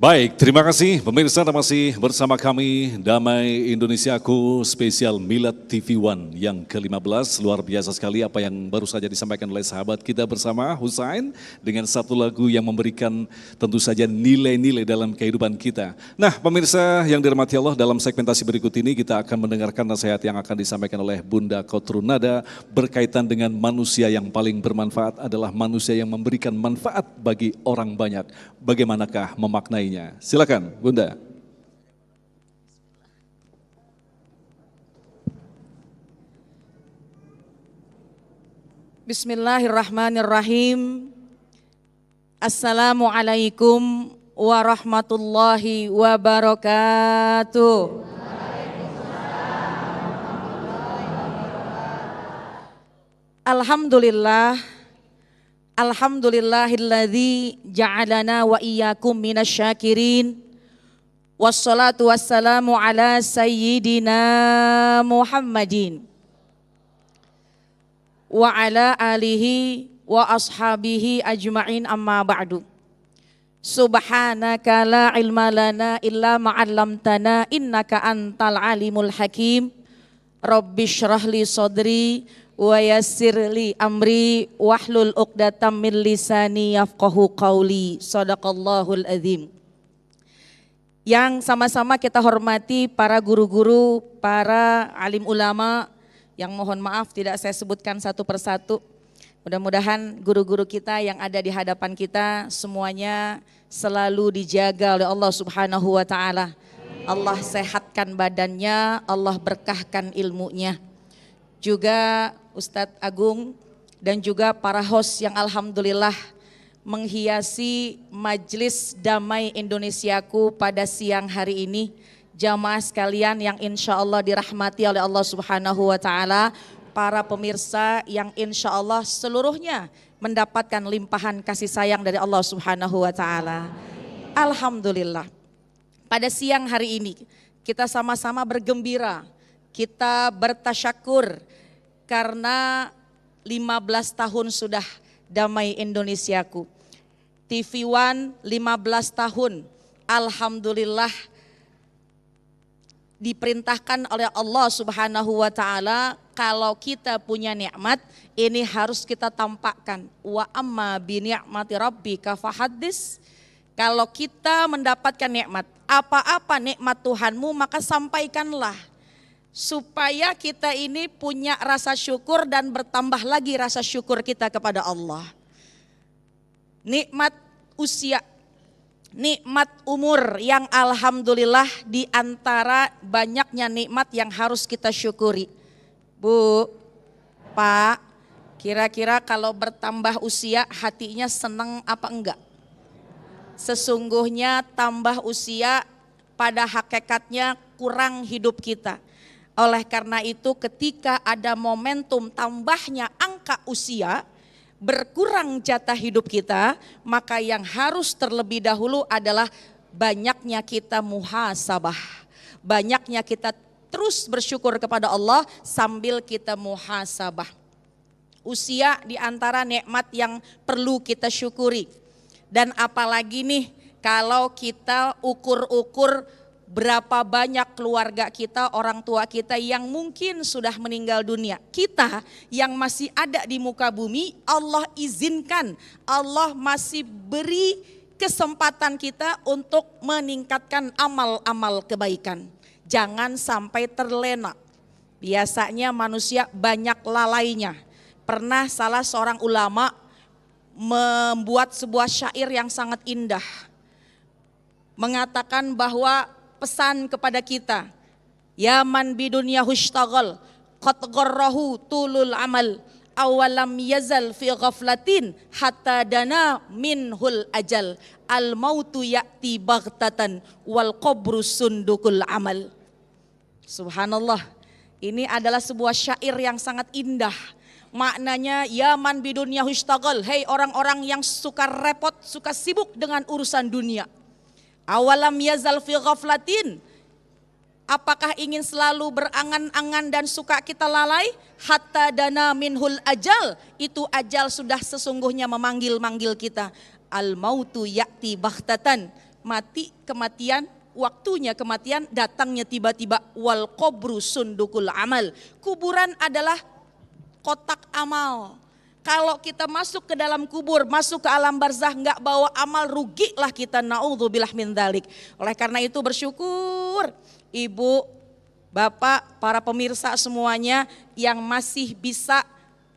Baik, terima kasih pemirsa, masih bersama kami Damai Indonesiaku spesial Milad TV One yang ke-15. Luar biasa sekali apa yang baru saja disampaikan oleh sahabat kita bersama Husain dengan satu lagu yang memberikan tentu saja nilai-nilai dalam kehidupan kita. Nah pemirsa yang dirahmati Allah, dalam segmentasi berikut ini kita akan mendengarkan nasihat yang akan disampaikan oleh Bunda Kotrunada berkaitan dengan manusia yang paling bermanfaat adalah manusia yang memberikan manfaat bagi orang banyak. Bagaimanakah memaknainya? Silakan, Bunda. Bismillahirrahmanirrahim. Assalamualaikum warahmatullahi wabarakatuh. Alhamdulillah. Alhamdulillahilladzi ja'alana wa iyyakum minasyakirin. Wassalatu wassalamu ala sayyidina Muhammadin wa ala alihi wa ashabihi ajma'in, amma ba'du. Subhanaka la ilma lana illa ma'allamtana innaka antal alimul hakim. Rabbi shrah li sadri wa yassir li amri wahlul 'uqdatam min lisani yafqahu qauli. Shadaqallahul azim. Yang sama-sama kita hormati para guru-guru, para alim ulama yang mohon maaf tidak saya sebutkan satu persatu. Mudah-mudahan guru-guru kita yang ada di hadapan kita semuanya selalu dijaga oleh Allah Subhanahu wa taala. Allah sehatkan badannya, Allah berkahkan ilmunya. Juga Ustadz Agung dan juga para host yang alhamdulillah menghiasi Majelis Damai Indonesiaku pada siang hari ini. Jamaah sekalian yang insya Allah dirahmati oleh Allah Subhanahu wa taala, para pemirsa yang insya Allah seluruhnya mendapatkan limpahan kasih sayang dari Allah Subhanahu wa taala. Alhamdulillah. Pada siang hari ini kita sama-sama bergembira, kita bertasyakur karena 15 tahun sudah Damai Indonesiaku. TV One 15 tahun, alhamdulillah diperintahkan oleh Allah Subhanahu wa taala kalau kita punya nikmat ini harus kita tampakkan. Wa amma bi ni'mati rabbika fahaddits. Kalau kita mendapatkan nikmat, apa-apa nikmat Tuhanmu maka sampaikanlah. Supaya kita ini punya rasa syukur dan bertambah lagi rasa syukur kita kepada Allah. Nikmat usia, nikmat umur yang alhamdulillah di antara banyaknya nikmat yang harus kita syukuri. Bu, Pak, kira-kira kalau bertambah usia hatinya senang apa enggak? Sesungguhnya tambah usia pada hakikatnya kurang hidup kita. Oleh karena itu ketika ada momentum tambahnya angka usia, berkurang jatah hidup kita, maka yang harus terlebih dahulu adalah banyaknya kita muhasabah. Banyaknya kita terus bersyukur kepada Allah sambil kita muhasabah. Usia di antara nikmat yang perlu kita syukuri. Dan apalagi nih kalau kita ukur-ukur berapa banyak keluarga kita, orang tua kita yang mungkin sudah meninggal dunia. Kita yang masih ada di muka bumi, Allah izinkan, Allah masih beri kesempatan kita untuk meningkatkan amal-amal kebaikan. Jangan sampai terlena. Biasanya manusia banyak lalainya. Pernah salah seorang ulama membuat sebuah syair yang sangat indah. Mengatakan bahwa pesan kepada kita, ya man bidunya hushtagal qad gharrahu tulul amal awalam yazal fi ghaflatin hatta dana minhul ajal al mautu ya'ti baghtatan wal qabru sundukul amal. Subhanallah, ini adalah sebuah syair yang sangat indah. Maknanya ya man bidunya hushtagal, hei orang-orang yang suka repot, suka sibuk dengan urusan dunia. Awalam yazal fi ghaflatin, apakah ingin selalu berangan-angan dan suka kita lalai? Hatta dana minhul ajal, itu ajal sudah sesungguhnya memanggil-manggil kita. Al mautu ya'ti baghtatan, mati, kematian, waktunya kematian, datangnya tiba-tiba. Wal qabru sundukul amal. Kuburan adalah kotak amal. Kalau kita masuk ke dalam kubur, masuk ke alam barzah, nggak bawa amal, rugilah kita, naudzubillah min dzalik. Oleh karena itu bersyukur Ibu, Bapak, para pemirsa semuanya yang masih bisa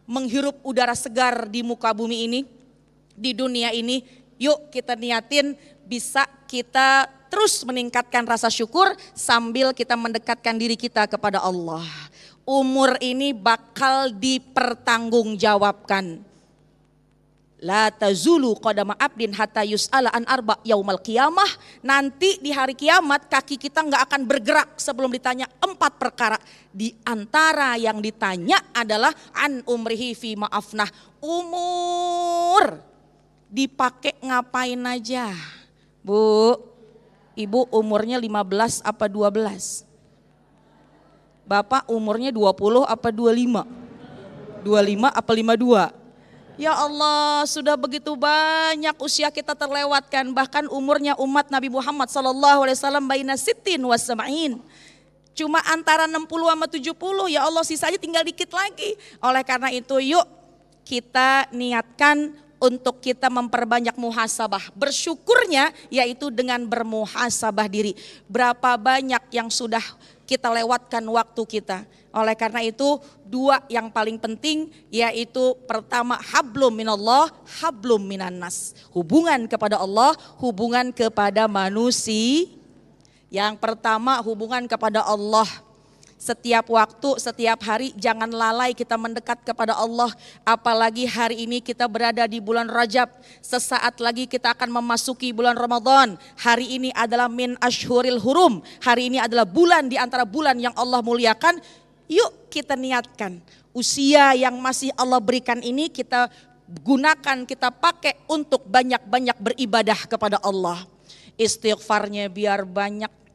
menghirup udara segar di muka bumi ini, di dunia ini. Yuk kita niatin bisa kita terus meningkatkan rasa syukur sambil kita mendekatkan diri kita kepada Allah. Umur ini bakal dipertanggungjawabkan. La tazulu qadama abdin hatta yus'ala an arba yaumal qiyamah. Nanti di hari kiamat kaki kita nggak akan bergerak sebelum ditanya 4 perkara. Di antara yang ditanya adalah an umrihi fi ma'afnah. Umur dipakai ngapain aja? Bu, Ibu umurnya 15 apa 12? Bapak umurnya 20 apa 25? 25 apa 52? Ya Allah, sudah begitu banyak usia kita terlewatkan, bahkan umurnya umat Nabi Muhammad SAW baina sittin wa sab'in. Cuma antara 60 sama 70, ya Allah sisanya tinggal dikit lagi. Oleh karena itu yuk kita niatkan untuk kita memperbanyak muhasabah. Bersyukurnya yaitu dengan bermuhasabah diri. Berapa banyak yang sudah kita lewatkan waktu kita. Oleh karena itu 2 yang paling penting yaitu pertama hablum minallah, hablum minannas. Hubungan kepada Allah, hubungan kepada manusia. Yang pertama hubungan kepada Allah. Setiap waktu, setiap hari jangan lalai kita mendekat kepada Allah. Apalagi hari ini kita berada di bulan Rajab. Sesaat lagi kita akan memasuki bulan Ramadan. Hari ini adalah min ashhuril hurum. Hari ini adalah bulan di antara bulan yang Allah muliakan. Yuk kita niatkan. Usia yang masih Allah berikan ini kita gunakan, kita pakai untuk banyak-banyak beribadah kepada Allah. Istighfarnya biar banyak.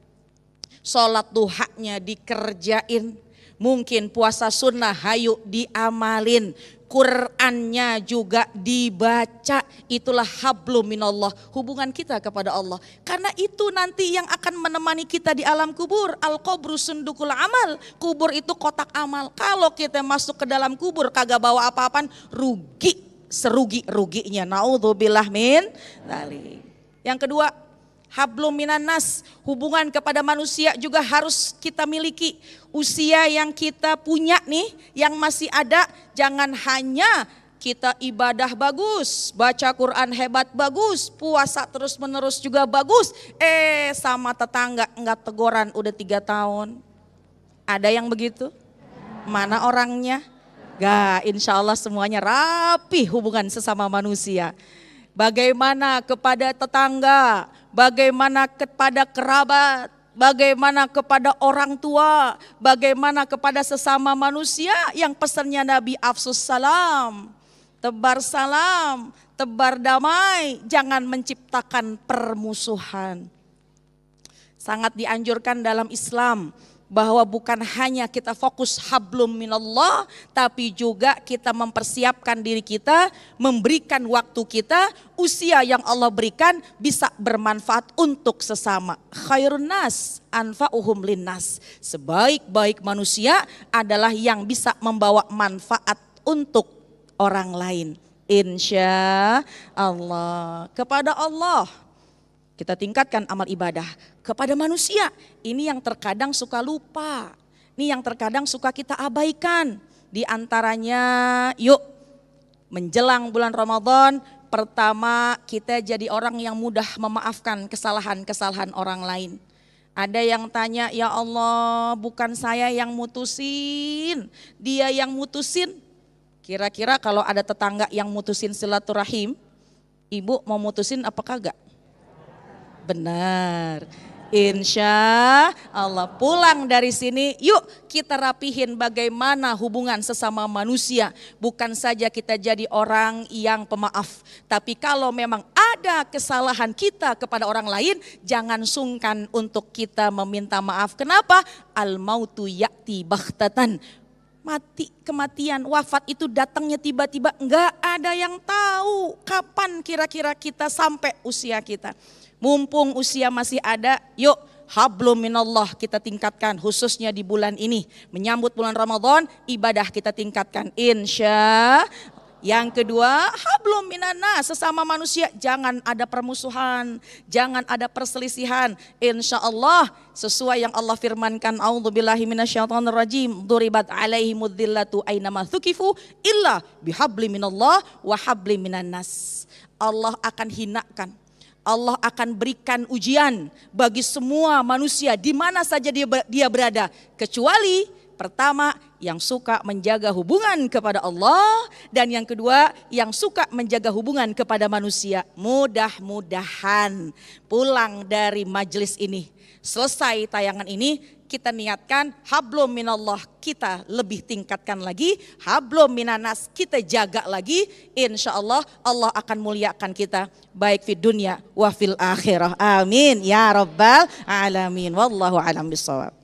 Sholat duhanya dikerjain, mungkin puasa sunnah hayu diamalin, Qur'annya juga dibaca. Itulah hablum minallah, hubungan kita kepada Allah. Karena itu nanti yang akan menemani kita di alam kubur. Al-qabru sundukul amal, kubur itu kotak amal. Kalau kita masuk ke dalam kubur kagak bawa apa-apaan, rugi serugi-ruginya. Naudzubillah min dzalik. Yang kedua, hablum minannas, hubungan kepada manusia juga harus kita miliki. Usia yang kita punya nih, yang masih ada, jangan hanya kita ibadah bagus, baca Quran hebat bagus, puasa terus menerus juga bagus. Sama tetangga enggak teguran udah 3 tahun. Ada yang begitu? Mana orangnya? Gak, insya Allah semuanya rapi hubungan sesama manusia. Bagaimana kepada tetangga, bagaimana kepada kerabat, bagaimana kepada orang tua, bagaimana kepada sesama manusia yang pesannya Nabi afsus salam, tebar salam, tebar damai, jangan menciptakan permusuhan. Sangat dianjurkan dalam Islam bahwa bukan hanya kita fokus hablum minallah, tapi juga kita mempersiapkan diri kita, memberikan waktu kita, usia yang Allah berikan bisa bermanfaat untuk sesama. Khairun nas anfa'uhum linnas. Sebaik-baik manusia adalah yang bisa membawa manfaat untuk orang lain. Insya Allah. Kepada Allah kita tingkatkan amal ibadah. Kepada manusia, ini yang terkadang suka lupa. Ini yang terkadang suka kita abaikan. Di antaranya, yuk menjelang bulan Ramadan, pertama kita jadi orang yang mudah memaafkan kesalahan-kesalahan orang lain. Ada yang tanya, ya Allah bukan saya yang mutusin, dia yang mutusin. Kira-kira kalau ada tetangga yang mutusin silaturahim, ibu mau mutusin apa kagak? Benar. Insya Allah pulang dari sini, yuk kita rapihin bagaimana hubungan sesama manusia. Bukan saja kita jadi orang yang pemaaf, tapi kalau memang ada kesalahan kita kepada orang lain, jangan sungkan untuk kita meminta maaf. Kenapa? Al mautu ya'ti baghtatan. Mati, kematian, wafat itu datangnya tiba-tiba, enggak ada yang tahu kapan kira-kira kita sampai usia kita. Mumpung usia masih ada, yuk hablum minallah kita tingkatkan, khususnya di bulan ini. Menyambut bulan Ramadan, ibadah kita tingkatkan. Insya. Yang kedua, hablum minanas, sesama manusia jangan ada permusuhan, jangan ada perselisihan. Insya Allah sesuai yang Allah firmankan, a'udzubillahi minasyaitonirrajim, duribat alaihimudz dzillatu ainama thuqifu illa bihabli minallah wa habli minannas. Allah akan hinakan, Allah akan berikan ujian bagi semua manusia di mana saja dia berada, kecuali pertama, yang suka menjaga hubungan kepada Allah, dan yang kedua, yang suka menjaga hubungan kepada manusia. Mudah-mudahan pulang dari majelis ini, selesai tayangan ini, kita niatkan hablum minallah kita lebih tingkatkan lagi, hablum minanas kita jaga lagi. Insya Allah, Allah akan muliakan kita baik di dunia wa fil akhirah. Amin ya rabbal alamin. Wallahu alam bisawab.